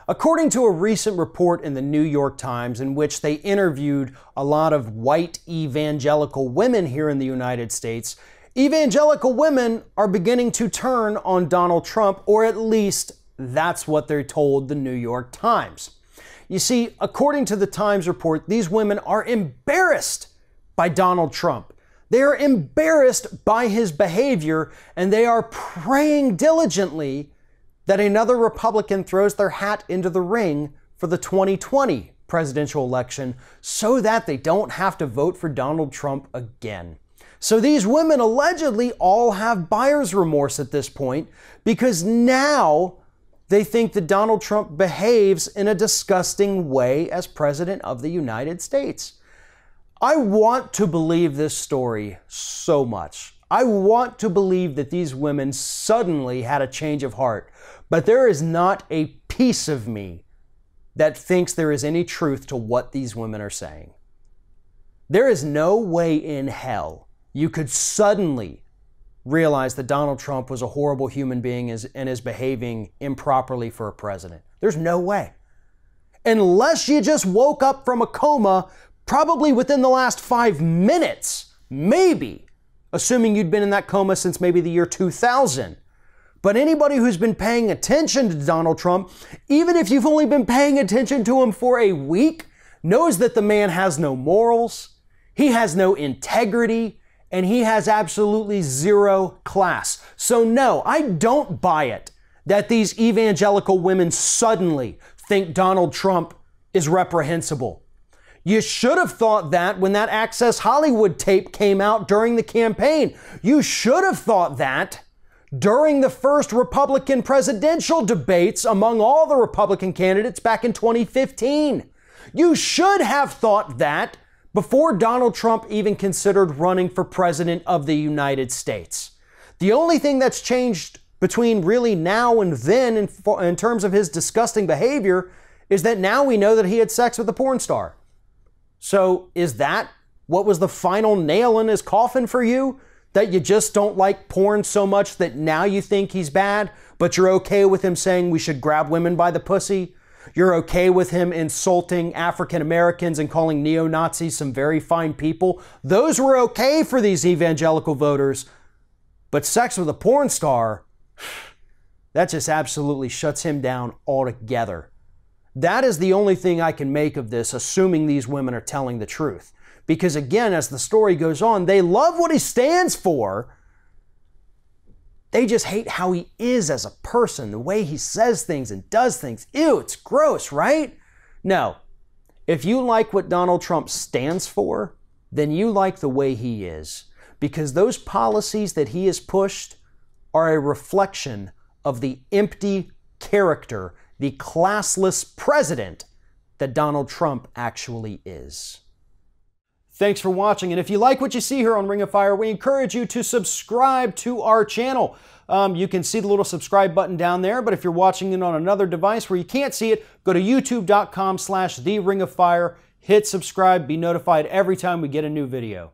According to a recent report in the New York Times in which they interviewed a lot of white evangelical women here in the United States, evangelical women are beginning to turn on Donald Trump, or at least that's what they're told the New York Times. You see, according to the Times report, these women are embarrassed by Donald Trump. They are embarrassed by his behavior, and they are praying diligently that another Republican throws their hat into the ring for the 2020 presidential election so that they don't have to vote for Donald Trump again. So these women allegedly all have buyer's remorse at this point because now they think that Donald Trump behaves in a disgusting way as president of the United States. I want to believe this story so much. I want to believe that these women suddenly had a change of heart, but there is not a piece of me that thinks there is any truth to what these women are saying. There is no way in hell you could suddenly realize that Donald Trump was a horrible human being and is behaving improperly for a president. There's no way. Unless you just woke up from a coma probably within the last 5 minutes, maybe, assuming you'd been in that coma since maybe the year 2000. But anybody who's been paying attention to Donald Trump, even if you've only been paying attention to him for a week, knows that the man has no morals, he has no integrity, and he has absolutely zero class. So no, I don't buy it that these evangelical women suddenly think Donald Trump is reprehensible. You should have thought that when that Access Hollywood tape came out during the campaign. You should have thought that during the first Republican presidential debates among all the Republican candidates back in 2015. You should have thought that before Donald Trump even considered running for president of the United States. The only thing that's changed between really now and then in terms of his disgusting behavior is that now we know that he had sex with a porn star. So is that what was the final nail in his coffin for you? That you just don't like porn so much that now you think he's bad, but you're okay with him saying we should grab women by the pussy? You're okay with him insulting African Americans and calling neo-Nazis some very fine people? Those were okay for these evangelical voters. But sex with a porn star, that just absolutely shuts him down altogether. That is the only thing I can make of this, assuming these women are telling the truth. Because again, as the story goes on, they love what he stands for. They just hate how he is as a person, the way he says things and does things. Ew, it's gross, right? No. If you like what Donald Trump stands for, then you like the way he is. Because those policies that he has pushed are a reflection of the empty character, the classless president that Donald Trump actually is. Thanks for watching, and if you like what you see here on Ring of Fire, we encourage you to subscribe to our channel. You can see the little subscribe button down there, but if you're watching it on another device where you can't see it, go to youtube.com/TheRingOfFire, hit subscribe, be notified every time we get a new video.